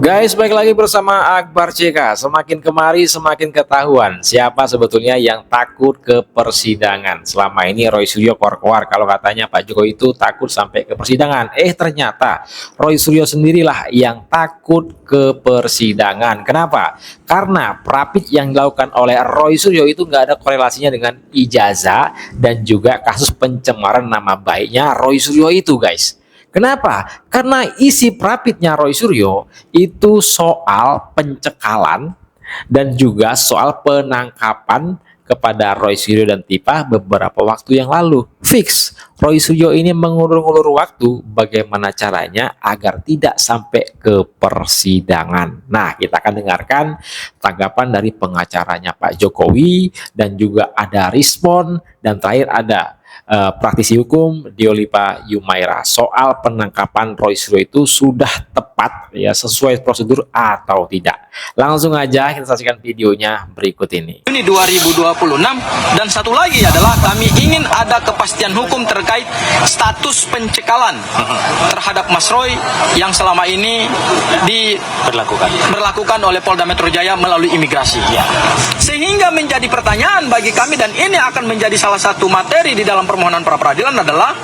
Guys, balik lagi bersama Akbar CK. Semakin kemari semakin ketahuan siapa sebetulnya yang takut ke persidangan. Selama ini Roy Suryo keluar kalau katanya Pak Jokowi itu takut sampai ke persidangan. Ternyata Roy Suryo sendirilah yang takut ke persidangan. Kenapa? Karena prapit yang dilakukan oleh Roy Suryo itu nggak ada korelasinya dengan ijazah dan juga kasus pencemaran nama baiknya Roy Suryo itu, guys. Kenapa? Karena isi prapitnya Roy Suryo itu soal pencekalan dan juga soal penangkapan kepada Roy Suryo dan Tipah beberapa waktu yang lalu. Fix, Roy Suryo ini mengulur-ulur waktu bagaimana caranya agar tidak sampai ke persidangan. Nah, kita akan dengarkan tanggapan dari pengacaranya Pak Jokowi dan juga ada respon dan terakhir ada praktisi hukum Diolipa Yumaira soal penangkapan Roy Suryo itu sudah tepat ya sesuai prosedur atau tidak. Langsung aja kita saksikan videonya berikut ini. Juni 2026 dan satu lagi adalah kami ingin ada kepastian hukum terkait status pencekalan terhadap Mas Roy yang selama ini diberlakukan oleh Polda Metro Jaya melalui imigrasi. Sehingga menjadi pertanyaan bagi kami dan ini akan menjadi salah satu materi di dalam permohonan pra peradilan adalah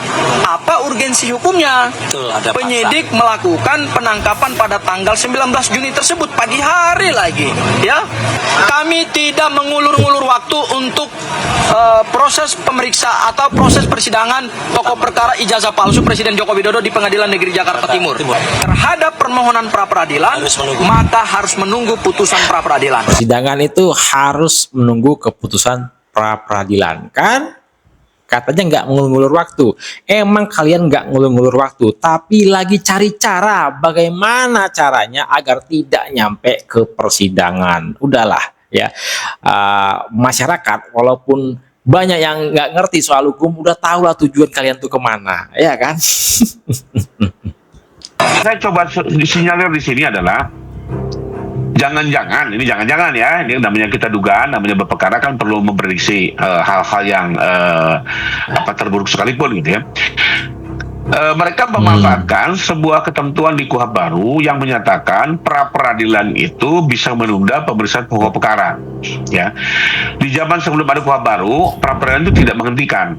apa urgensi hukumnya? Penyidik melakukan penangkapan pada tanggal 19 Juni tersebut pagi hari lagi, ya. Kami tidak mengulur-ulur waktu untuk proses pemeriksa atau proses persidangan pokok perkara ijazah palsu Presiden Joko Widodo di Pengadilan Negeri Jakarta Timur. Terhadap permohonan pra peradilan, maka harus menunggu putusan pra peradilan. Persidangan itu harus menunggu keputusan pra peradilan, kan? Katanya nggak ngulur-ngulur waktu. Emang kalian nggak ngulur-ngulur waktu, tapi lagi cari cara bagaimana caranya agar tidak nyampe ke persidangan. Udahlah ya, masyarakat walaupun banyak yang nggak ngerti soal hukum, udah tahu lah tujuan kalian tuh kemana, ya kan? Saya coba disinyalir di sini adalah jangan-jangan ya, ini namanya kita dugaan, namanya berperkara kan perlu memprediksi hal-hal yang terburuk sekalipun gitu ya. Mereka memanfaatkan sebuah ketentuan di KUHP baru yang menyatakan pra peradilan itu bisa menunda pemeriksaan pokok perkara. Ya, di zaman sebelum ada KUHP baru, pra peradilan itu tidak menghentikan.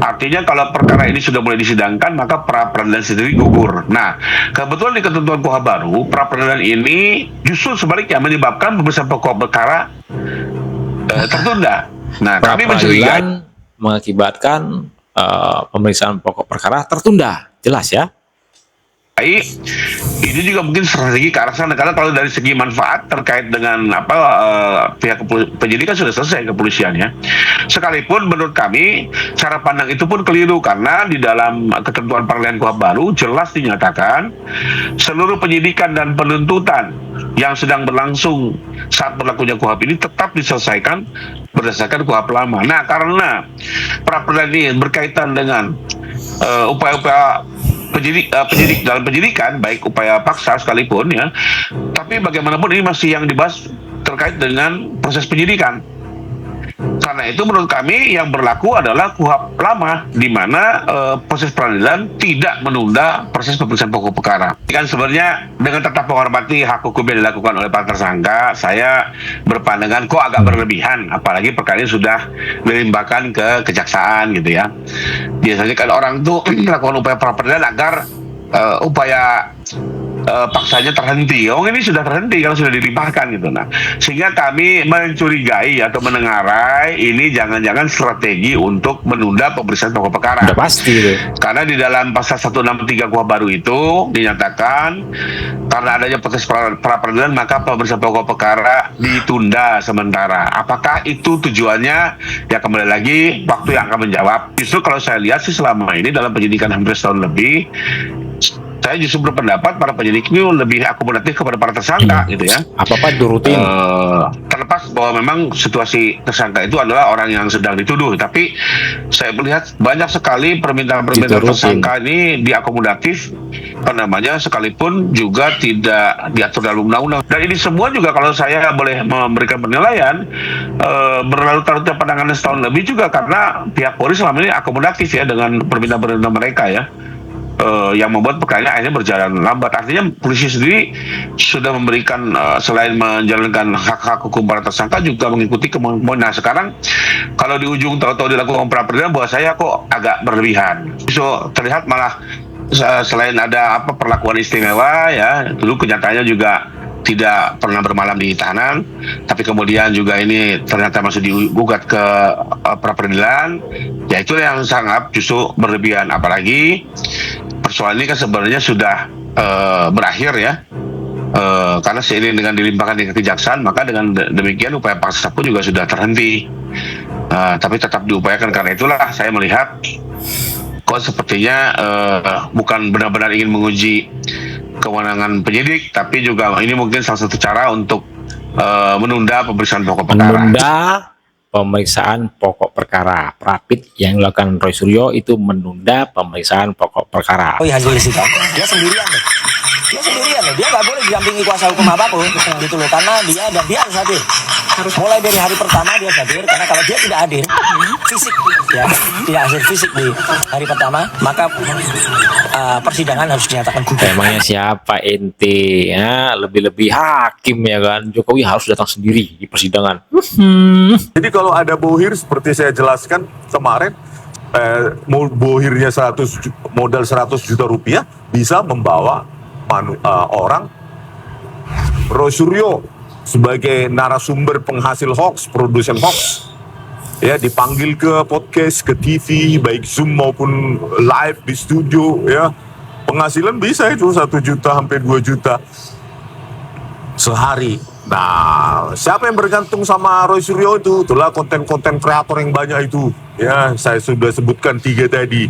Artinya kalau perkara ini sudah mulai disidangkan, maka pra peradilan sendiri gugur. Nah, kebetulan di ketentuan KUHP baru, pra peradilan ini justru sebaliknya menyebabkan pemeriksaan pokok perkara tertunda. Nah, kami mencurigai mengakibatkan pemeriksaan pokok perkara tertunda, jelas ya. Ini juga mungkin strategi ke arah sana karena kalau dari segi manfaat terkait dengan pihak penyidik kan sudah selesai kepolisiannya. Sekalipun menurut kami cara pandang itu pun keliru karena di dalam ketentuan peralihan KUHP baru jelas dinyatakan seluruh penyidikan dan penuntutan yang sedang berlangsung saat berlakunya KUHP ini tetap diselesaikan berdasarkan KUHP lama. Nah, karena pra peradilan ini berkaitan dengan upaya-upaya penyidik dalam penyidikan, baik upaya paksa sekalipun ya, tapi bagaimanapun ini masih yang dibahas terkait dengan proses penyidikan. Karena itu menurut kami yang berlaku adalah KUHP lama, di mana proses peradilan tidak menunda proses pemeriksaan pokok perkara. Kan sebenarnya dengan tetap menghormati hak hukum yang dilakukan oleh para tersangka, saya berpandangan kok agak berlebihan, apalagi perkara ini sudah dilimpahkan ke kejaksaan gitu ya. Biasanya kan orang tuh melakukan upaya pra peradilan agar upaya paksanya terhenti. Ini sudah terhenti kalau sudah dilimpahkan gitu. Nah, sehingga kami mencurigai atau menengarai ini jangan-jangan strategi untuk menunda pemeriksaan pokok perkara. Udah pasti itu. Karena di dalam pasal 163 KUHP baru itu dinyatakan karena adanya proses pra peradilan maka pemeriksaan pokok perkara ditunda sementara. Apakah itu tujuannya? Ya kembali lagi waktu yang akan menjawab. Justru kalau saya lihat sih selama ini dalam penyidikan hampir setahun lebih, saya justru berpendapat para penyidik ini lebih akomodatif kepada para tersangka gitu ya. Apa-apa dirutin. Terlepas bahwa memang situasi tersangka itu adalah orang yang sedang dituduh, tapi saya melihat banyak sekali permintaan tersangka ini diakomodatif sekalipun juga tidak diatur dalam undang-undang. Dan ini semua juga kalau saya boleh memberikan penilaian berlarut-larutnya penanganan setahun lebih juga karena pihak Polri selama ini akomodatif ya dengan permintaan mereka ya. yang membuat perkara akhirnya berjalan lambat. Artinya polisi sendiri sudah memberikan selain menjalankan hak-hak hukum para tersangka juga mengikuti kemampuan. Nah sekarang kalau di ujung tahu-tahu dilakukan pra peradilan, buat saya kok agak berlebihan. So terlihat malah selain ada perlakuan istimewa ya, dulu kenyataannya juga tidak pernah bermalam di tahanan, tapi kemudian juga ini ternyata masih digugat ke pra peradilan, ya itu yang sangat justru berlebihan. Apalagi persoalan ini kan sebenarnya sudah berakhir ya, karena seiring dengan dilimpahkan ke kejaksaan, maka dengan demikian upaya paksa pun juga sudah terhenti. Tapi tetap diupayakan. Karena itulah saya melihat kok sepertinya bukan benar-benar ingin menguji kewenangan penyidik, tapi juga ini mungkin salah satu cara untuk menunda pemeriksaan pokok perkara. Menunda pemeriksaan pokok perkara. Rapid yang dilakukan Roy Suryo itu menunda pemeriksaan pokok perkara. Oh iya, hasil sidang dia sendirian loh. Dia nggak boleh didampingi kuasa hukum apapun gitu loh, karena dia harus hadir. Mulai dari hari pertama dia hadir, karena kalau dia tidak hadir fisik ya, tidak hadir fisik di hari pertama, maka persidangan harus dinyatakan gugur. Emangnya siapa ente ya, lebih-lebih hakim ya kan, Jokowi harus datang sendiri di persidangan. Jadi kalau ada bohir seperti saya jelaskan kemarin, bohirnya modal 100 juta rupiah bisa membawa orang. Roy Suryo sebagai narasumber penghasil hoax, produsen hoax, ya dipanggil ke podcast, ke TV, baik Zoom maupun live di studio, ya penghasilan bisa itu 1 juta sampai 2 juta sehari. Nah, siapa yang bergantung sama Roy Suryo itu? Itulah konten-konten kreator yang banyak itu. Ya, saya sudah sebutkan 3 tadi.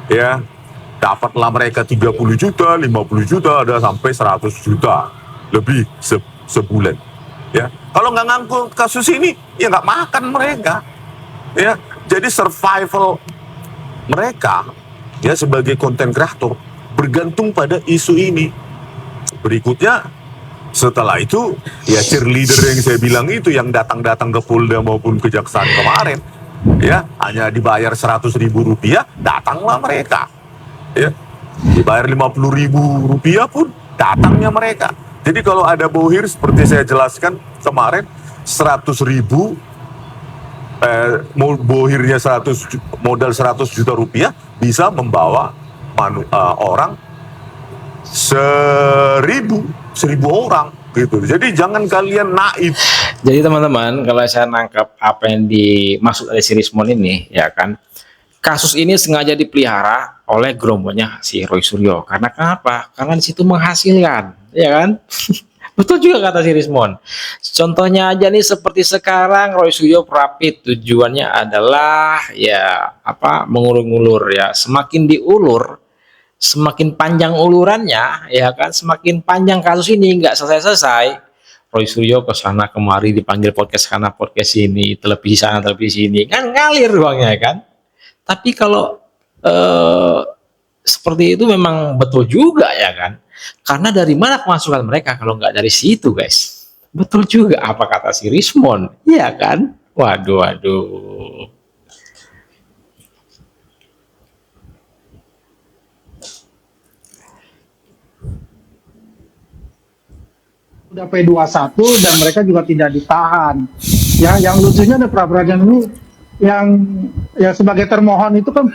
Ya, dapatlah mereka 30 juta, 50 juta, ada sampai 100 juta lebih sebulan. Ya, kalau nggak ngangkut kasus ini, ya nggak makan mereka. Ya, jadi survival mereka ya sebagai konten kreator bergantung pada isu ini. Berikutnya, setelah itu ya cheerleader yang saya bilang itu yang datang-datang ke Polda maupun kejaksaan kemarin, ya hanya dibayar 100.000 rupiah, datanglah mereka. Ya, dibayar 50.000 rupiah pun datangnya mereka. Jadi kalau ada bohir seperti saya jelaskan kemarin 100.000, bohirnya modal 100 juta rupiah bisa membawa orang 1.000 orang gitu. Jadi jangan kalian naif. Jadi teman-teman, kalau saya nangkap apa yang dimaksud oleh si Rismon ini, ya kan, kasus ini sengaja dipelihara oleh gerombonya si Roy Suryo. Karena kenapa? Karena di situ menghasilkan, ya kan? Betul juga kata si Rismon. Contohnya aja nih seperti sekarang Roy Suryo Rapid, tujuannya adalah ya mengulur-ngulur ya. Semakin diulur, semakin panjang ulurannya, ya kan, semakin panjang kasus ini nggak selesai-selesai. Roy Suryo ke sana kemari, dipanggil podcast sana podcast ini, televisi sana televisi ini, kan ngalir uangnya kan. Tapi kalau seperti itu memang betul juga ya kan, karena dari mana pemasukan mereka kalau nggak dari situ guys. Betul juga apa kata si Rismon, ya kan. Waduh. Udah P21 dan mereka juga tidak ditahan. Ya, yang lucunya ada pra peradilan ini yang ya sebagai termohon itu kan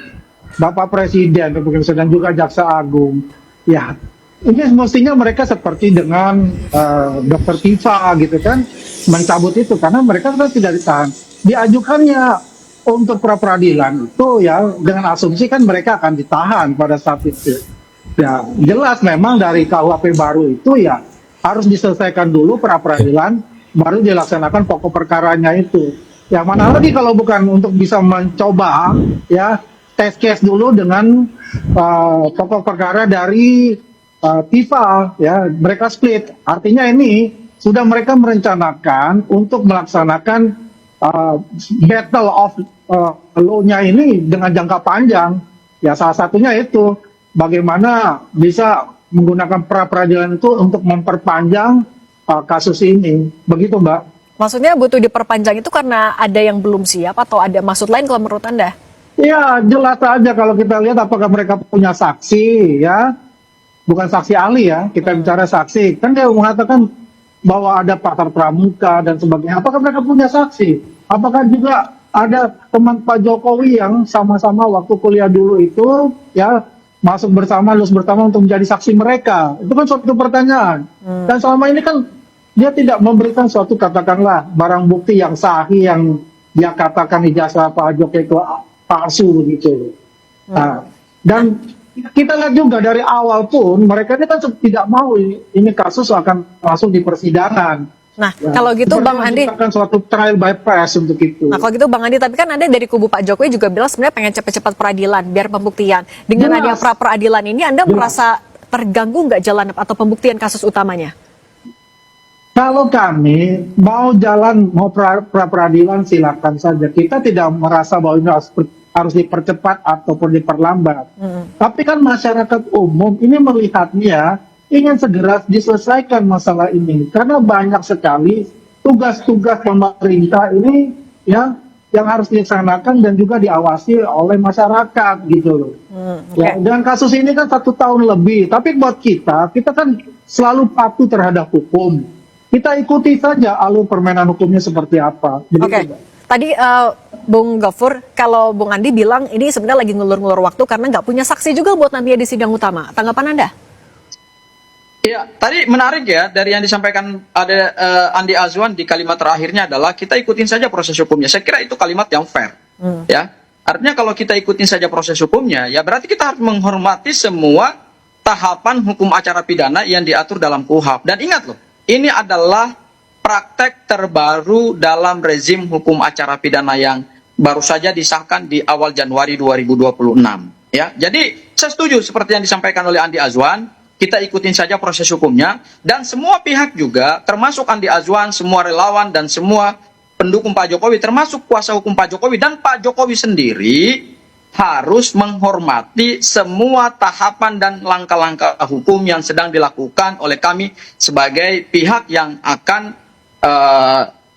Bapak Presiden dan juga Jaksa Agung. Ya, ini mestinya mereka seperti dengan Dr. Tifa gitu kan, mencabut itu karena mereka kan tidak ditahan. Diajukannya untuk pra peradilan itu ya dengan asumsi kan mereka akan ditahan pada saat itu. Ya, jelas memang dari KUHP baru itu ya harus diselesaikan dulu pra peradilan, baru dilaksanakan pokok perkaranya itu. Yang mana lagi kalau bukan untuk bisa mencoba ya test case dulu dengan pokok perkara dari Tifa ya, mereka split. Artinya ini sudah mereka merencanakan untuk melaksanakan battle of law-nya ini dengan jangka panjang. Ya salah satunya itu bagaimana bisa menggunakan pra peradilan itu untuk memperpanjang kasus ini. Begitu, Mbak. Maksudnya butuh diperpanjang itu karena ada yang belum siap atau ada maksud lain kalau menurut Anda? Ya, jelas aja kalau kita lihat apakah mereka punya saksi ya. Bukan saksi ahli ya, kita bicara saksi. Kan dia mengatakan bahwa ada pakar pramuka dan sebagainya. Apakah mereka punya saksi? Apakah juga ada teman Pak Jokowi yang sama-sama waktu kuliah dulu itu ya masuk bersama, lulus bersama untuk menjadi saksi mereka? Itu kan suatu pertanyaan. Dan selama ini kan dia tidak memberikan suatu katakanlah barang bukti yang sahih yang dia katakan ijazah Pak Jokowi itu palsu begitu. Nah, dan kita lihat juga dari awal pun mereka ini kan tidak mau ini kasus akan langsung di persidangan. Nah, kalau gitu Bang Andi, akan suatu trial by press untuk itu. nah kalau gitu Bang Andi, tapi kan Anda dari kubu Pak Jokowi juga bilang sebenarnya pengen cepat-cepat peradilan biar pembuktian. Dengan adanya pra peradilan ini Anda merasa terganggu nggak jalan atau pembuktian kasus utamanya? Kalau kami mau jalan mau pra peradilan silakan saja. Kita tidak merasa bahwa ini harus dipercepat ataupun diperlambat. Tapi kan masyarakat umum ini melihatnya ingin segera diselesaikan masalah ini karena banyak sekali tugas-tugas pemerintah ini ya yang harus dilaksanakan dan juga diawasi oleh masyarakat gitu loh. Ya, dan kasus ini kan 1 tahun lebih. Tapi buat kita kan selalu patuh terhadap hukum. Kita ikuti saja alur permainan hukumnya seperti apa. Oke. Tadi Bung Gofur, kalau Bung Andi bilang ini sebenarnya lagi ngulur-ngulur waktu karena nggak punya saksi juga buat nantinya di sidang utama. Tanggapan Anda? Ya, tadi menarik ya dari yang disampaikan ada Andi Azwan di kalimat terakhirnya adalah kita ikutin saja proses hukumnya. Saya kira itu kalimat yang fair. Ya, artinya kalau kita ikutin saja proses hukumnya, ya berarti kita harus menghormati semua tahapan hukum acara pidana yang diatur dalam KUHP. Dan ingat loh, ini adalah praktek terbaru dalam rezim hukum acara pidana yang baru saja disahkan di awal Januari 2026. Ya, jadi saya setuju seperti yang disampaikan oleh Andi Azwan, kita ikutin saja proses hukumnya dan semua pihak juga, termasuk Andi Azwan, semua relawan dan semua pendukung Pak Jokowi, termasuk kuasa hukum Pak Jokowi dan Pak Jokowi sendiri harus menghormati semua tahapan dan langkah-langkah hukum yang sedang dilakukan oleh kami sebagai pihak yang akan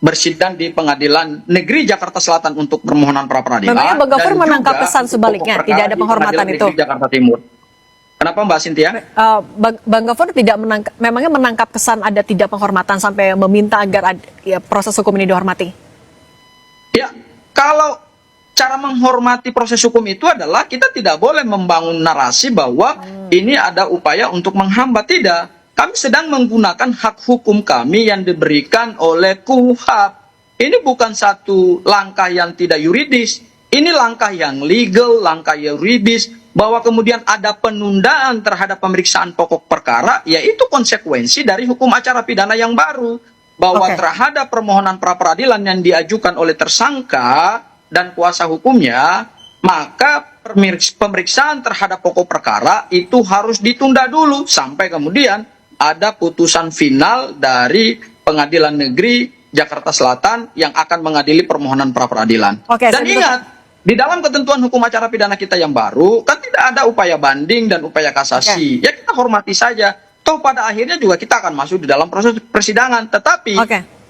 bersidang di Pengadilan Negeri Jakarta Selatan untuk permohonan pra peradilan. Memangnya Bang Gofur menangkap kesan sebaliknya, tidak ada penghormatan itu? Jakarta Timur. Kenapa Mbak Cynthia? Bang Gofur tidak memangnya menangkap kesan ada tidak penghormatan sampai meminta agar proses hukum ini dihormati? Ya, kalau cara menghormati proses hukum itu adalah kita tidak boleh membangun narasi bahwa ini ada upaya untuk menghambat. Tidak. Kami sedang menggunakan hak hukum kami yang diberikan oleh KUHP. Ini bukan satu langkah yang tidak yuridis. Ini langkah yang legal, langkah yuridis, bahwa kemudian ada penundaan terhadap pemeriksaan pokok perkara, yaitu konsekuensi dari hukum acara pidana yang baru. Bahwa terhadap permohonan pra peradilan yang diajukan oleh tersangka dan kuasa hukumnya, maka pemeriksaan terhadap pokok perkara itu harus ditunda dulu sampai kemudian ada putusan final dari Pengadilan Negeri Jakarta Selatan yang akan mengadili permohonan pra peradilan. Dan ingat, di dalam ketentuan hukum acara pidana kita yang baru, kan tidak ada upaya banding dan upaya kasasi. Ya kita hormati saja. Toh pada akhirnya juga kita akan masuk di dalam proses persidangan. Tetapi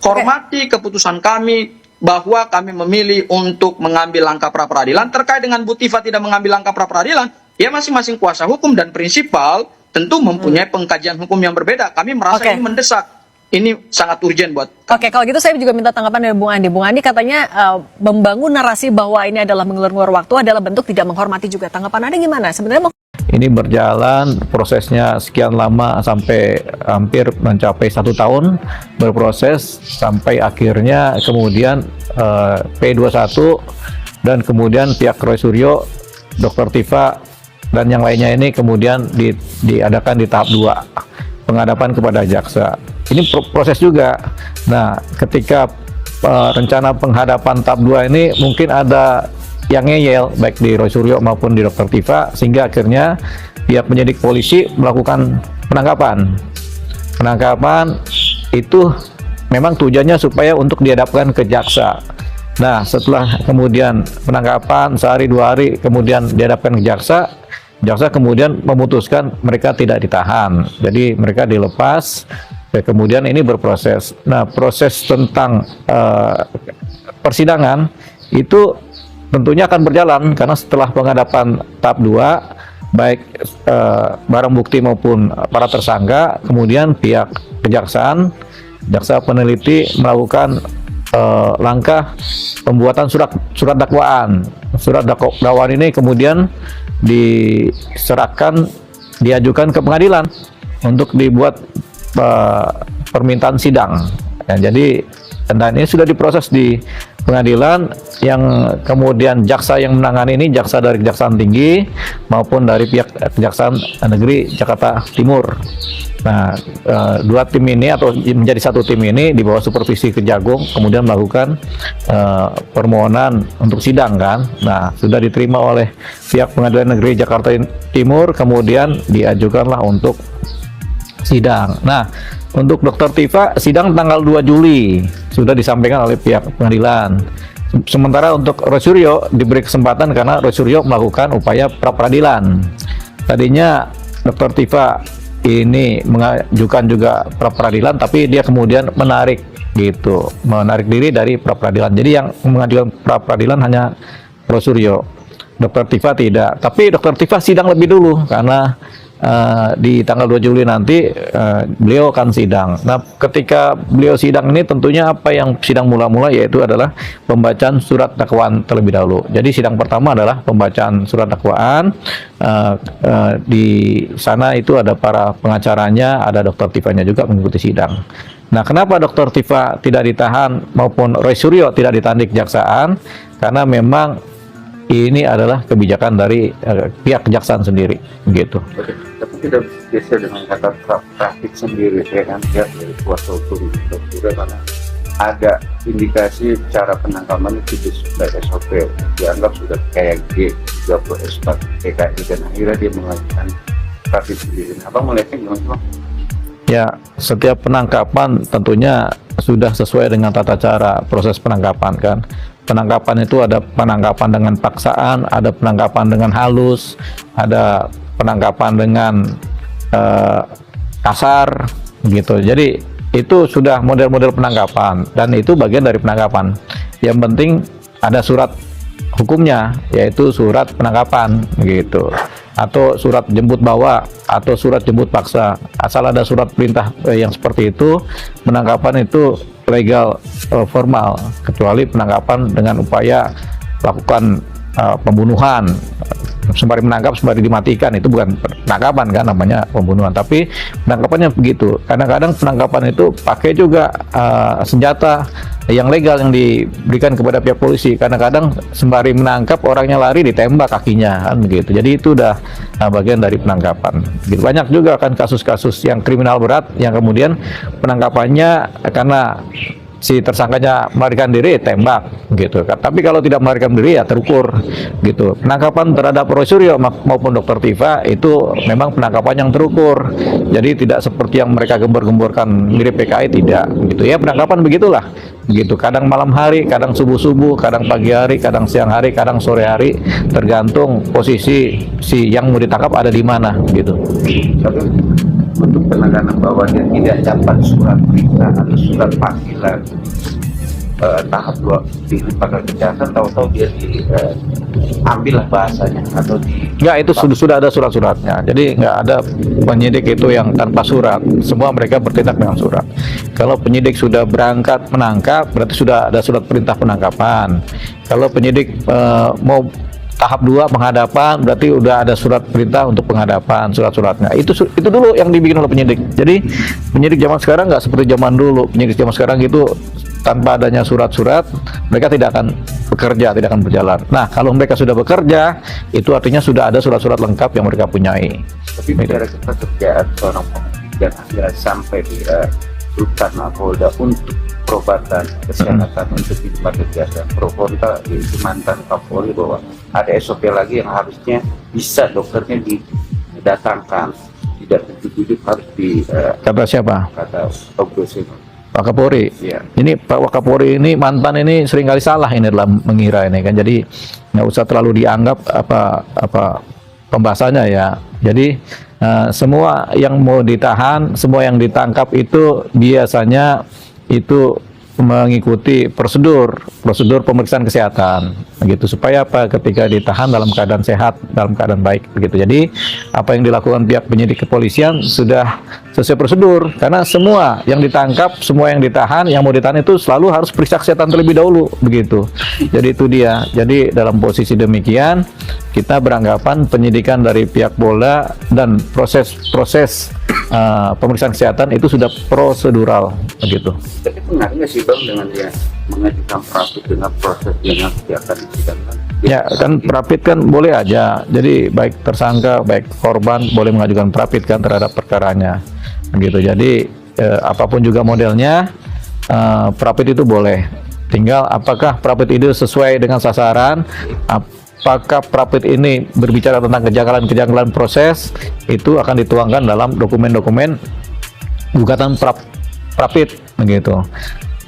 hormati keputusan kami bahwa kami memilih untuk mengambil langkah pra peradilan. Terkait dengan Bu Tifa tidak mengambil langkah pra peradilan, ya masing-masing kuasa hukum dan prinsipal tentu mempunyai pengkajian hukum yang berbeda. Kami merasa ini mendesak. Ini sangat urgent buat kami. Kalau gitu saya juga minta tanggapan dari Bung Andi. Bung Andi katanya membangun narasi bahwa ini adalah mengulur-ngulur waktu adalah bentuk tidak menghormati juga. Tanggapan Anda gimana? Sebenarnya ini berjalan prosesnya sekian lama sampai hampir mencapai 1 tahun berproses sampai akhirnya kemudian P21 dan kemudian pihak Roy Suryo, Dr. Tifa dan yang lainnya ini kemudian diadakan di tahap 2 penghadapan kepada jaksa. Ini proses juga. Nah, ketika rencana penghadapan tahap 2 ini mungkin ada yang ngeyel baik di Roy Suryo maupun di Dr. Tifa sehingga akhirnya pihak penyidik polisi melakukan penangkapan. Penangkapan itu memang tujuannya supaya untuk dihadapkan ke jaksa. Nah, setelah kemudian penangkapan sehari 2 hari kemudian dihadapkan ke jaksa, jaksa kemudian memutuskan mereka tidak ditahan. Jadi mereka dilepas. Kemudian ini berproses. Nah, proses tentang persidangan itu tentunya akan berjalan karena setelah penghadapan tahap 2 baik barang bukti maupun para tersangka, kemudian pihak kejaksaan, jaksa peneliti melakukan langkah pembuatan surat dakwaan. Surat dakwaan ini kemudian diajukan ke pengadilan untuk dibuat permintaan sidang. Ya, jadi dan ini sudah diproses di pengadilan, yang kemudian jaksa yang menangani ini jaksa dari Kejaksaan Tinggi maupun dari pihak Kejaksaan Negeri Jakarta Timur. Nah, dua tim ini atau menjadi satu tim ini di bawah supervisi Kejagung kemudian melakukan permohonan untuk sidang kan. Nah, sudah diterima oleh pihak Pengadilan Negeri Jakarta Timur, kemudian diajukanlah untuk sidang. Nah, untuk Dr. Tifa sidang tanggal 2 Juli sudah disampaikan oleh pihak pengadilan. Sementara untuk Roy Suryo diberi kesempatan karena Roy Suryo melakukan upaya pra peradilan. Tadinya Dr. Tifa ini mengajukan juga pra peradilan, tapi dia kemudian menarik diri dari pra peradilan. Jadi yang mengajukan pra peradilan hanya Roy Suryo, Dr. Tifa tidak. Tapi Dr. Tifa sidang lebih dulu karena di tanggal 2 Juli nanti beliau akan sidang. Nah, ketika beliau sidang ini tentunya apa yang sidang mula-mula yaitu adalah pembacaan surat dakwaan terlebih dahulu. Jadi sidang pertama adalah pembacaan surat dakwaan. Di sana itu ada para pengacaranya, ada Dr. Tifanya juga mengikuti sidang. Nah, kenapa Dr. Tifa tidak ditahan maupun Roy Suryo tidak ditahan di kejaksaan? Karena memang ini adalah kebijakan dari pihak kejaksaan sendiri, gitu. Tapi tidak geser dengan kata praktik sendiri, ya kan, pihak dari kuasa hukum karena ada indikasi cara penangkapan itu sudah SOP, dianggap sudah kayak G30 S4 PKI, dan akhirnya dia mengajukan praktik sendiri. Abang melihatnya gimana? Ya, setiap penangkapan tentunya sudah sesuai dengan tata cara proses penangkapan kan. Penangkapan itu ada penangkapan dengan paksaan, ada penangkapan dengan halus, ada penangkapan dengan kasar, gitu. Jadi itu sudah model-model penangkapan dan itu bagian dari penangkapan. Yang penting ada surat hukumnya, yaitu surat penangkapan, gitu. Atau surat jemput bawa atau surat jemput paksa. Asal ada surat perintah yang seperti itu, penangkapan itu legal formal, kecuali penangkapan dengan upaya lakukan pembunuhan, sembari menangkap sembari dimatikan, itu bukan penangkapan kan, namanya pembunuhan. Tapi penangkapannya begitu. Kadang-kadang penangkapan itu pakai juga senjata yang legal yang diberikan kepada pihak polisi. Kadang-kadang sembari menangkap orangnya lari ditembak kakinya kan begitu. Jadi itu udah bagian dari penangkapan. Gitu. Banyak juga kan kasus-kasus yang kriminal berat yang kemudian penangkapannya karena si tersangkanya melarikan diri tembak gitu kan. Tapi kalau tidak melarikan diri ya terukur gitu. Penangkapan terhadap Roy Suryo maupun Dr. Tifa itu memang penangkapan yang terukur. Jadi tidak seperti yang mereka gembor-gemborkan mirip PKI, tidak gitu ya. Penangkapan begitulah gitu. Kadang malam hari, kadang subuh-subuh, kadang pagi hari, kadang siang hari, kadang sore hari, tergantung posisi si yang mau ditangkap ada di mana gitu. Untuk penekanan bahwa dia tidak dapat surat perintah atau surat panggilan tahap 2 di lembaga kejaksaan, tahu-tahu dia diambil lah bahasanya atau Enggak, itu sudah ada surat-suratnya. Jadi nggak ada penyidik itu yang tanpa surat. Semua mereka bertindak dengan surat. Kalau penyidik sudah berangkat menangkap, berarti sudah ada surat perintah penangkapan. Kalau penyidik mau tahap 2 penghadapan, berarti udah ada surat perintah untuk penghadapan, surat-suratnya. Itu dulu yang dibikin oleh penyidik. Jadi penyidik zaman sekarang nggak seperti zaman dulu. Penyidik zaman sekarang itu tanpa adanya surat-surat, mereka tidak akan bekerja, tidak akan berjalan. Nah, kalau mereka sudah bekerja, itu artinya sudah ada surat-surat lengkap yang mereka punyai. Tapi bicara kepekerjaan seorang penyidik dan akhirnya sampai di rutan Mapolda untuk perobatan kesehatan untuk di lembaga kejaksaan. Profonta itu mantan Kapolri bahwa ada SOP lagi yang harusnya bisa dokternya didatangkan, tidak duduk harus di Kata siapa? kata Ogosin. Pak Kapolri. Iya. Ini Pak Wakapolri ini mantan ini seringkali salah ini dalam mengira ini kan. Jadi nggak usah terlalu dianggap apa pembahasannya ya. Jadi semua yang mau ditahan, semua yang ditangkap itu biasanya itu mengikuti prosedur pemeriksaan kesehatan begitu, supaya apa, ketika ditahan dalam keadaan sehat, dalam keadaan baik begitu. Jadi apa yang dilakukan pihak penyidik kepolisian sudah sesuai prosedur, karena semua yang ditangkap, semua yang ditahan, yang mau ditahan itu selalu harus periksa kesehatan terlebih dahulu begitu. Jadi itu dia. Jadi dalam posisi demikian kita beranggapan penyidikan dari pihak Polda dan proses pemeriksaan kesehatan itu sudah prosedural begitu. Tapi pengaruh nggak sih Bang dengan dia mengajukan prapit dengan proses yang akan disidangkan? Ya kan, prapit kan boleh aja. Jadi baik tersangka, baik korban boleh mengajukan prapit kan terhadap perkaranya begitu. Jadi apapun juga modelnya, prapit itu boleh. Tinggal apakah prapit itu sesuai dengan sasaran, apakah prapit ini berbicara tentang kejanggalan proses, itu akan dituangkan dalam dokumen-dokumen gugatan prapit begitu.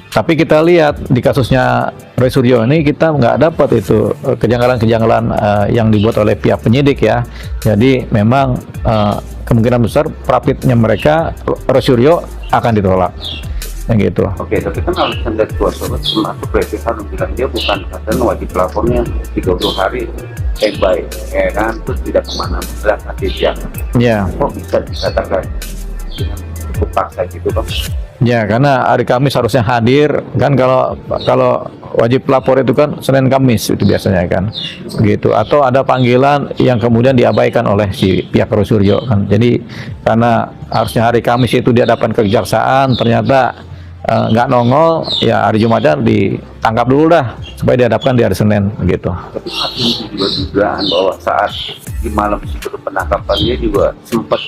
Tapi kita lihat di kasusnya Roy Suryo ini, kita nggak dapat itu kejanggalan-kejanggalan yang dibuat oleh pihak penyidik ya. Jadi memang kemungkinan besar prapitnya mereka, Roy Suryo, akan ditolak. Yang gitu. Oke, tapi kan alasan dari kuasa hukum termasuk PPH bilang dia bukan karena wajib lapornya 30 hari baik, kan, terus tidak kemana-mana dia. Ya. Kok bisa dikatakan dengan cukup paksa gitu Bang? Ya, karena hari Kamis harusnya hadir kan, kalau wajib lapor itu kan Senin Kamis itu biasanya kan, gitu. Atau ada panggilan yang kemudian diabaikan oleh si pihak Roy Suryo kan. Jadi karena harusnya hari Kamis itu dia datang ke kejaksaan, ternyata nggak nongol, ya hari Jumatnya ditangkap dulu dah supaya dihadapkan di hari Senin gitu. Tapi masih juga dugaan bahwa saat di malam sebelum penangkapan dia juga sempat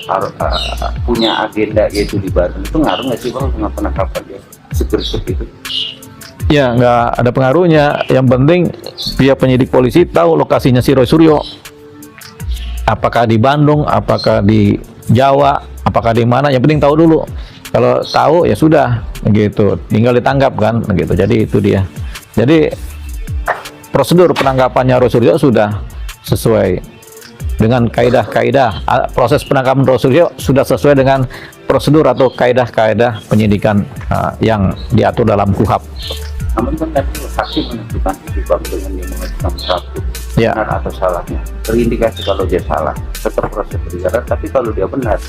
punya agenda yaitu di Bandung. Itu ngaruh nggak sih Bang dengan penangkapan dia seperti itu? Ya, nggak ada pengaruhnya. Yang penting pihak penyidik polisi tahu lokasinya si Roy Suryo. Apakah di Bandung, apakah di Jawa, apakah di mana? Yang penting tahu dulu. Kalau tahu ya sudah gitu, tinggal ditangkap kan gitu. Jadi itu dia. Jadi prosedur penangkapannya Roy Suryo sudah sesuai dengan kaidah-kaidah. Proses penangkapan Roy Suryo sudah sesuai dengan prosedur atau kaidah-kaidah penyidikan yang diatur dalam KUHP. Namun kan tadi hakim menentukan itu Bang dengan dia mengajukan satu Ya. benar atau salahnya. Terindikasi kalau dia salah, tetap proses berjalan. Tapi kalau dia benar,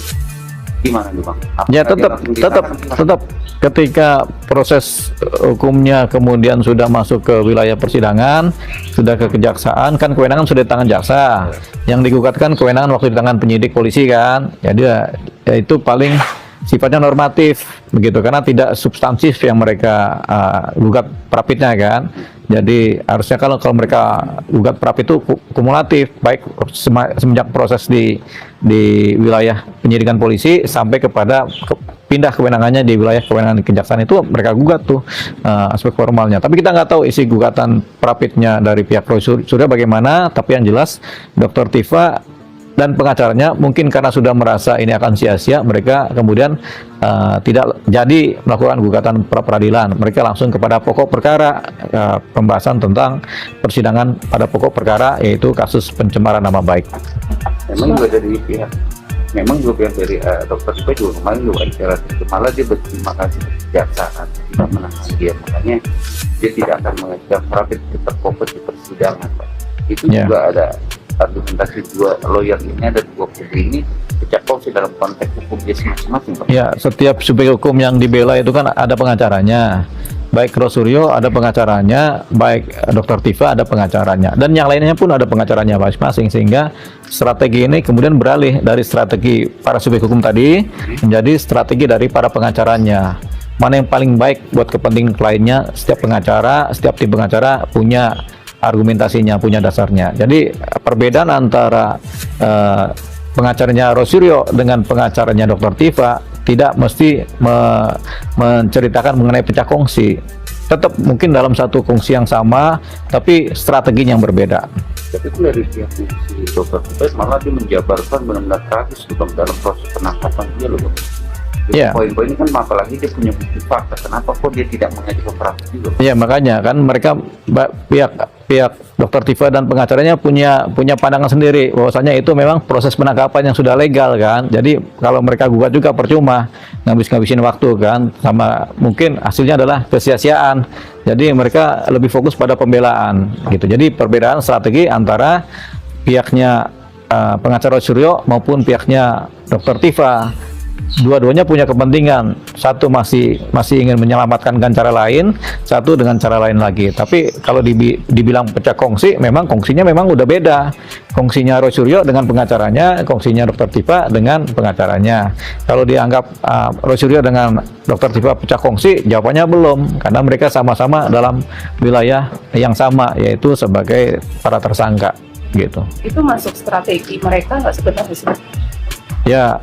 gimana nih Bang? Ya tetap ketika proses hukumnya kemudian sudah masuk ke wilayah persidangan, sudah ke kejaksaan, kan kewenangan sudah di tangan jaksa. Yang digugatkan kewenangan waktu di tangan penyidik polisi kan. Jadi ya itu paling sifatnya normatif begitu, karena tidak substansif yang mereka gugat prapitnya kan. Jadi harusnya kalau mereka gugat prapit itu kumulatif, baik semenjak proses di wilayah penyidikan polisi sampai kepada pindah kewenangannya di wilayah kewenangan kejaksaan, itu mereka gugat tuh aspek formalnya. Tapi kita nggak tahu isi gugatan prapitnya dari pihak Roy Suryo bagaimana. Tapi yang jelas Dr. Tifa dan pengacaranya mungkin karena sudah merasa ini akan sia-sia, mereka kemudian tidak jadi melakukan gugatan pra-peradilan. Mereka langsung kepada pokok perkara, pembahasan tentang persidangan pada pokok perkara, yaitu kasus pencemaran nama baik. Memang juga dari pihak dari Dr. Tifa juga kemarin juga bicara itu, malah dia berterima kasih kejaksaan tidak menahan dia, makanya dia tidak akan mengajukan prapit, tetap fokus di persidangan Pak. Itu juga ada argumentasi dua lawyer ini, ada dua kubu ini kecapau sih dalam konteks hukum dia masing-masing Pak. Ya, setiap subjek hukum yang dibela itu kan ada pengacaranya. Baik Roy Suryo ada pengacaranya, baik Dr. Tifa ada pengacaranya, dan yang lainnya pun ada pengacaranya masing-masing, sehingga strategi ini kemudian beralih dari strategi para subjek hukum tadi menjadi strategi dari para pengacaranya. Mana yang paling baik buat kepentingan kliennya, setiap tim pengacara punya argumentasinya, punya dasarnya. Jadi perbedaan antara pengacaranya Roy Suryo dengan pengacaranya Dr. Tifa tidak mesti menceritakan mengenai pecah kongsi. Tetap mungkin dalam satu kongsi yang sama, tapi strateginya yang berbeda. Tapi itu dari pihak si Dr. Tifa malah dia menjabarkan benar-benar tragis dalam proses penangkapan dia loh. Ya. Poin-poin ini kan apalagi dia punya bukti fakta, kenapa kok dia tidak mengajukan prapit juga? Ya, makanya kan mereka pihak pihak Dokter Tifa dan pengacaranya punya pandangan sendiri bahwasanya itu memang proses penangkapan yang sudah legal kan. Jadi kalau mereka gugat juga percuma, ngabisin waktu kan, sama mungkin hasilnya adalah kesia-siaan. Jadi mereka lebih fokus pada pembelaan gitu. Jadi perbedaan strategi antara pihaknya pengacara Suryo maupun pihaknya Dokter Tifa. Dua-duanya punya kepentingan. Satu masih ingin menyelamatkan dengan cara lain, satu dengan cara lain lagi. Tapi kalau dibilang pecah kongsi, memang kongsinya memang udah beda. Kongsinya Roy Suryo dengan pengacaranya, kongsinya Dokter Tifa dengan pengacaranya. Kalau dianggap Roy Suryo dengan Dokter Tifa pecah kongsi, jawabannya belum, karena mereka sama-sama dalam wilayah yang sama, yaitu sebagai para tersangka gitu. Itu masuk strategi mereka nggak sebenarnya sih? Ya,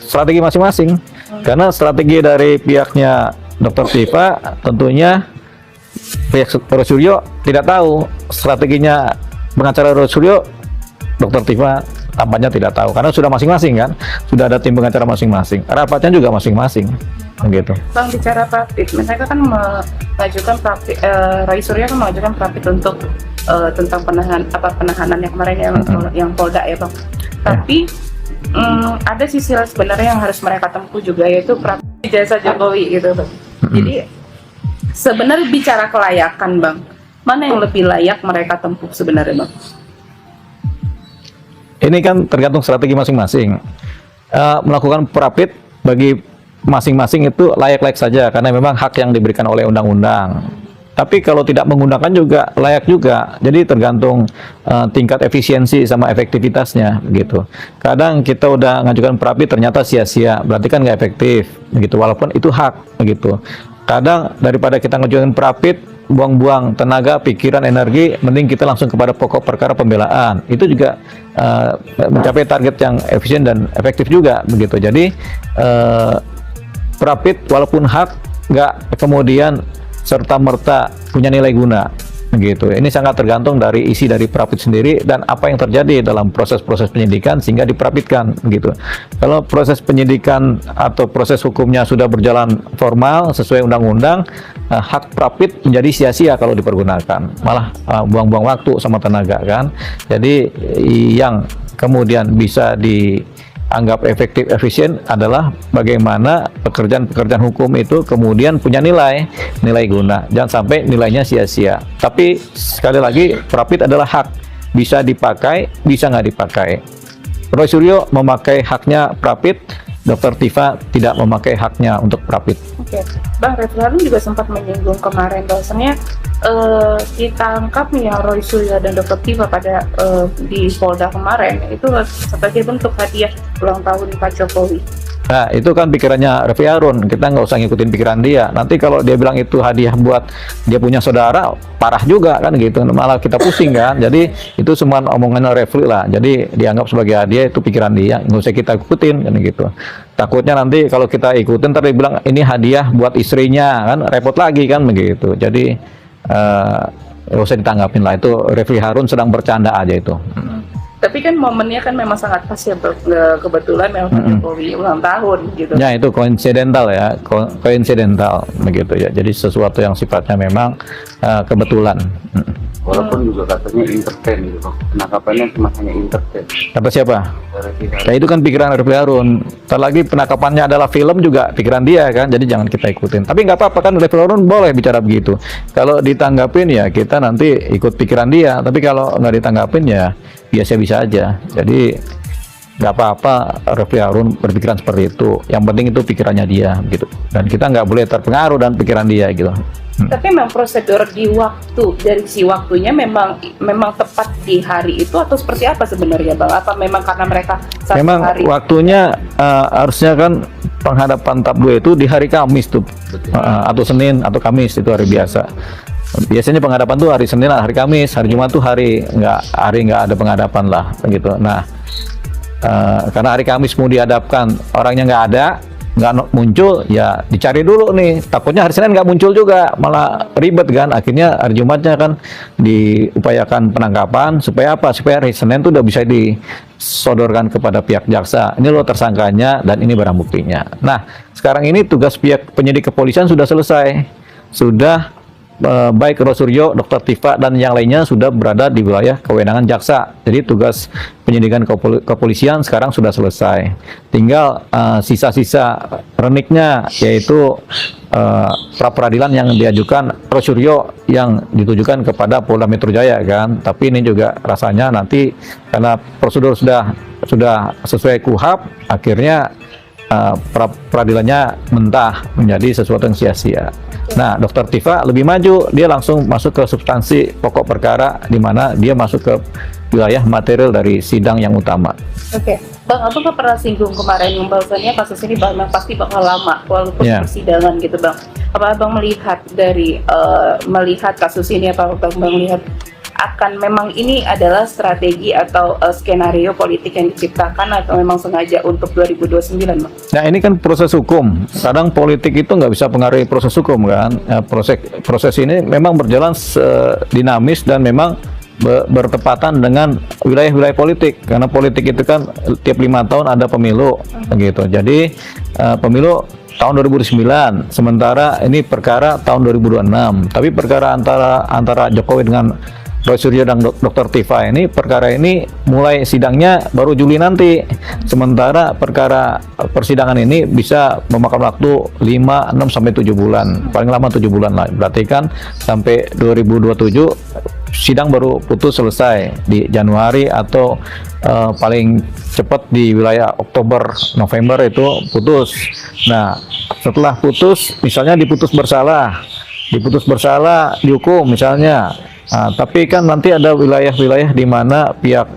strategi masing-masing. Karena strategi dari pihaknya Dokter Tifa tentunya pihak Roy Suryo tidak tahu. Strateginya pengacara Roy Suryo, Dokter Tifa tampaknya tidak tahu. Karena sudah masing-masing kan, sudah ada tim pengacara masing-masing. Rapatnya juga masing-masing. Begitu. Bang, bicara Prapit, mereka kan mengajukan Prapit, Roy Suryo kan mengajukan Prapit untuk tentang penahanan yang kemarin yang Polda ya Bang. Tapi ada sisi sebenarnya yang harus mereka tempuh juga, yaitu jasa Jokowi gitu Bang. Jadi sebenarnya bicara kelayakan Bang, mana yang lebih layak mereka tempuh sebenarnya Bang? Ini kan tergantung strategi masing-masing. Melakukan prapit bagi masing-masing itu layak-layak saja karena memang hak yang diberikan oleh undang-undang. Tapi kalau tidak menggunakan juga layak juga. Jadi tergantung tingkat efisiensi sama efektivitasnya gitu. Kadang kita udah ngajukan prapit ternyata sia-sia, berarti kan nggak efektif gitu. Walaupun itu hak gitu. Kadang daripada kita ngajukan prapit buang-buang tenaga, pikiran, energi, mending kita langsung kepada pokok perkara pembelaan. Itu juga mencapai target yang efisien dan efektif juga begitu. Jadi prapit walaupun hak nggak kemudian serta-merta punya nilai guna gitu. Ini sangat tergantung dari isi dari prapit sendiri dan apa yang terjadi dalam proses-proses penyidikan sehingga diprapitkan gitu. Kalau proses penyidikan atau proses hukumnya sudah berjalan formal sesuai undang-undang, hak prapit menjadi sia-sia kalau dipergunakan, malah buang-buang waktu sama tenaga kan. Jadi yang kemudian bisa dianggap efektif efisien adalah bagaimana pekerjaan-pekerjaan hukum itu kemudian punya nilai guna, jangan sampai nilainya sia-sia. Tapi sekali lagi prapit adalah hak, bisa dipakai bisa nggak dipakai. Roy Suryo memakai haknya prapit, Dokter Tifa tidak memakai haknya untuk prapit. Oke, Bang Refli Harun juga sempat menyinggung kemarin bahwasannya ditangkapnya Roy Suryo dan Dokter Tifa pada di Polda kemarin itu sebagai bentuk hadiah ulang tahun Pak Jokowi. Nah, itu kan pikirannya Refli Harun, kita nggak usah ngikutin pikiran dia. Nanti kalau dia bilang itu hadiah buat dia punya saudara, parah juga kan gitu, malah kita pusing kan. Jadi itu semua omongan Refli lah, jadi dianggap sebagai hadiah, itu pikiran dia, nggak usah kita ikutin kan gitu. Takutnya nanti kalau kita ikutin ntar dia bilang ini hadiah buat istrinya, kan repot lagi kan begitu. Jadi nggak usah ditanggapin lah, itu Refli Harun sedang bercanda aja itu. Tapi kan momennya kan memang sangat pas ya, kebetulan memang Pak Jokowi ulang tahun gitu. Ya itu koinsidental ya, koinsidental begitu ya. Jadi sesuatu yang sifatnya memang kebetulan. Walaupun juga katanya entertain gitu, penangkapannya cuma hanya entertain. Kata siapa? Nah itu kan pikiran Refli Harun. Terlagi penangkapannya adalah film juga pikiran dia kan, jadi jangan kita ikutin. Tapi nggak apa-apa kan, Refli Harun boleh bicara begitu. Kalau ditanggapin ya kita nanti ikut pikiran dia. Tapi kalau nggak ditanggapin ya biasa-biasa aja. Jadi nggak apa-apa Refli Harun berpikiran seperti itu. Yang penting itu pikirannya dia gitu. Dan kita nggak boleh terpengaruh dengan pikiran dia gitu. Tapi memang prosedur di waktu, dari si waktunya memang tepat di hari itu atau seperti apa sebenarnya Bang? Apa memang karena mereka satu memang hari? Waktunya harusnya kan penghadapan tahap 2 itu di hari Kamis tuh, atau Senin atau Kamis, itu hari biasa. Biasanya penghadapan tuh hari Senin, hari Kamis, hari Jumat tuh hari nggak ada penghadapan lah begitu. Nah karena hari Kamis mau dihadapkan orangnya nggak muncul, ya dicari dulu nih, takutnya hari Senin nggak muncul juga, malah ribet kan. Akhirnya hari Jumatnya kan diupayakan penangkapan supaya apa, supaya hari Senin tuh udah bisa disodorkan kepada pihak jaksa, ini loh tersangkanya dan ini barang buktinya. Nah sekarang ini tugas pihak penyidik kepolisian sudah selesai, sudah baik Rosuryo, Dr. Tifa dan yang lainnya sudah berada di wilayah kewenangan jaksa. Jadi tugas penyidikan kepolisian sekarang sudah selesai. Tinggal sisa-sisa reniknya, yaitu pra peradilan yang diajukan Rosuryo yang ditujukan kepada Polda Metro Jaya kan. Tapi ini juga rasanya nanti karena prosedur sudah sesuai KUHP, akhirnya peradilannya mentah menjadi sesuatu yang sia-sia. Nah, Dr. Tifa lebih maju, dia langsung masuk ke substansi pokok perkara, di mana dia masuk ke wilayah material dari sidang yang utama. Oke, Bang, Abang kan pernah singgung kemarin bahwasannya kasus ini pasti bakal lama walaupun persidangan gitu, Bang. Apa Abang melihat dari melihat kasus ini, apa Abang melihat akan memang ini adalah strategi atau skenario politik yang diciptakan atau memang sengaja untuk 2029, Bang? Nah, ini kan proses hukum. Kadang politik itu nggak bisa pengaruhi proses hukum kan. Proses ini memang berjalan dinamis dan memang bertepatan dengan wilayah-wilayah politik. Karena politik itu kan tiap 5 tahun ada pemilu, gitu. Jadi pemilu tahun 2009, sementara ini perkara tahun 2026. Tapi perkara antara Jokowi dengan Rosuryo dan Dr. Tifa ini, perkara ini mulai sidangnya baru Juli nanti. Sementara perkara persidangan ini bisa memakan waktu 5, 6 sampai 7 bulan. Paling lama 7 bulan lah. Berarti kan sampai 2027 sidang baru putus selesai di Januari atau paling cepat di wilayah Oktober November itu putus. Nah, setelah putus, misalnya diputus bersalah dihukum misalnya. Nah, tapi kan nanti ada wilayah-wilayah di mana pihak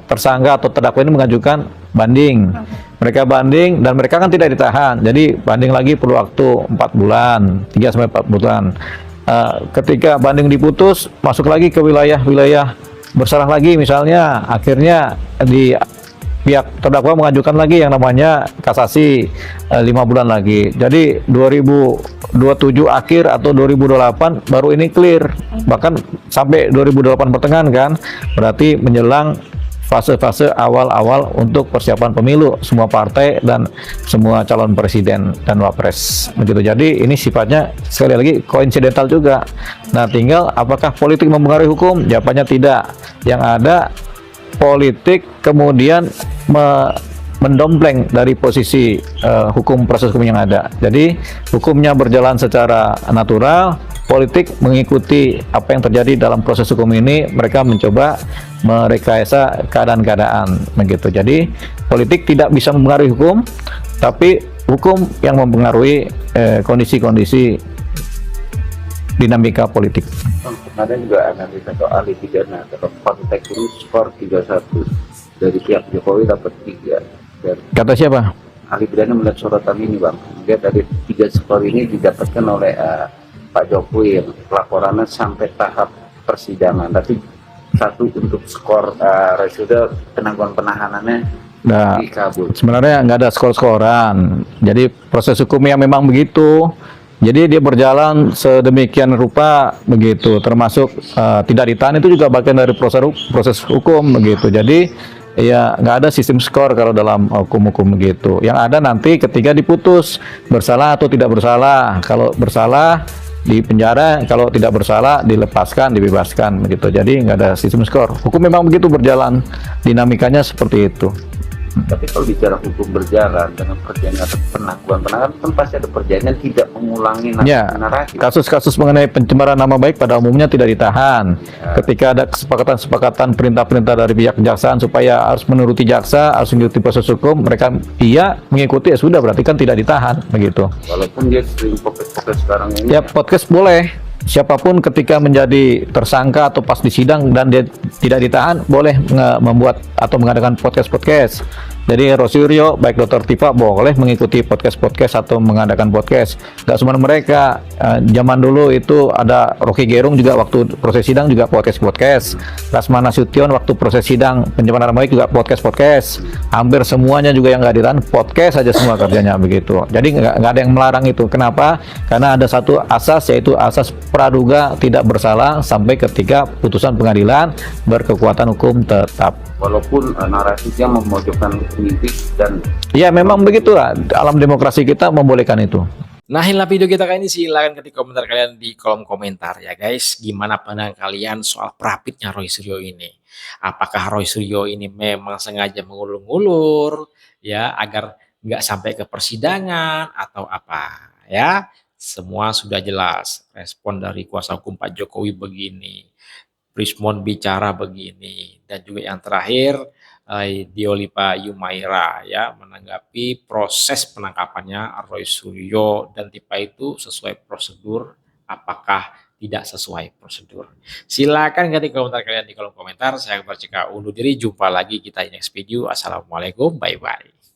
tersangka atau terdakwa ini mengajukan banding. Mereka banding dan mereka kan tidak ditahan. Jadi banding lagi perlu waktu 4 bulan, 3 sampai 4 bulan. Ketika banding diputus, masuk lagi ke wilayah-wilayah bersalah lagi misalnya. Akhirnya di pihak terdakwa mengajukan lagi yang namanya kasasi 5 bulan lagi. Jadi 2027 akhir atau 2028 baru ini clear. Bahkan sampai 2028 pertengahan kan. Berarti menjelang fase-fase awal-awal untuk persiapan pemilu semua partai dan semua calon presiden dan wapres. Begitu. Jadi ini sifatnya sekali lagi koinsidental juga. Nah, tinggal apakah politik mempengaruhi hukum? Jawabannya tidak. Yang ada politik kemudian mendompleng dari posisi proses hukum yang ada. Jadi hukumnya berjalan secara natural, politik mengikuti apa yang terjadi dalam proses hukum ini. Mereka mencoba merekayasa keadaan-keadaan begitu. Jadi politik tidak bisa mempengaruhi hukum, tapi hukum yang mempengaruhi kondisi-kondisi dinamika politik. Ada juga analisa atau ahli pidana atau konteks ini skor 31 dari pihak Jokowi dapat 3. Dan kata siapa? ahli pidana melihat sorotan ini, Bang. Dia dari 3 skor ini didapatkan oleh Pak Jokowi yang laporannya sampai tahap persidangan, tapi 1 untuk skor Rosuryo penangguhan penahanannya dikabul. Sebenarnya nggak ada skor-skoran. Jadi proses hukumnya memang begitu. Jadi dia berjalan sedemikian rupa begitu, termasuk tidak ditahan itu juga bagian dari proses hukum begitu. Jadi ya nggak ada sistem skor kalau dalam hukum-hukum begitu. Yang ada nanti ketika diputus bersalah atau tidak bersalah. Kalau bersalah di penjara, kalau tidak bersalah dilepaskan, dibebaskan begitu. Jadi nggak ada sistem skor. Hukum memang begitu berjalan, dinamikanya seperti itu. Tapi kalau bicara hukum berjalan dengan perjanjian atau penangguhan penahanan kan pasti ada perjanjian tidak mengulangi narasi. Kasus-kasus mengenai pencemaran nama baik pada umumnya tidak ditahan. Ketika ada kesepakatan-kesepakatan perintah-perintah dari pihak kejaksaan supaya harus menuruti jaksa, harus mengikuti proses hukum, mereka mengikuti, ya sudah, berarti kan tidak ditahan begitu. Walaupun dia sering podcast sekarang ini. Ya, podcast boleh. Siapapun ketika menjadi tersangka atau pas di sidang dan dia tidak ditahan boleh membuat atau mengadakan podcast. Jadi Rosuryo baik Dr. Tifa boleh mengikuti podcast atau mengadakan podcast. Gak cuma mereka. Zaman dulu itu ada Rocky Gerung juga waktu proses sidang juga podcast. Lasmana Nasution waktu proses sidang pencemaran nama baik juga podcast. Hampir semuanya juga yang nggak ditahan podcast saja semua kerjanya begitu. Jadi nggak ada yang melarang itu. Kenapa? Karena ada satu asas, yaitu asas praduga tidak bersalah sampai ketika putusan pengadilan berkekuatan hukum tetap. Walaupun narasinya memojokkan penyidik dan ya memang begitulah, alam demokrasi kita membolehkan itu. Nah, inilah video kita kali ini. Silahkan ketik komentar kalian di kolom komentar ya guys. Gimana pandangan kalian soal Prapitnya Roy Suryo ini? Apakah Roy Suryo ini memang sengaja mengulur-ngulur ya agar nggak sampai ke persidangan atau apa ya? Semua sudah jelas. Respon dari kuasa hukum Pak Jokowi begini. Prismon bicara begini. Dan juga yang terakhir Diolipa Yumaira ya menanggapi proses penangkapannya Roy Suryo dan Tipa itu sesuai prosedur apakah tidak sesuai prosedur. Silakan ketik komentar kalian di kolom komentar. Saya Akbar CK undur diri, jumpa lagi kita di next video. Assalamualaikum, bye bye.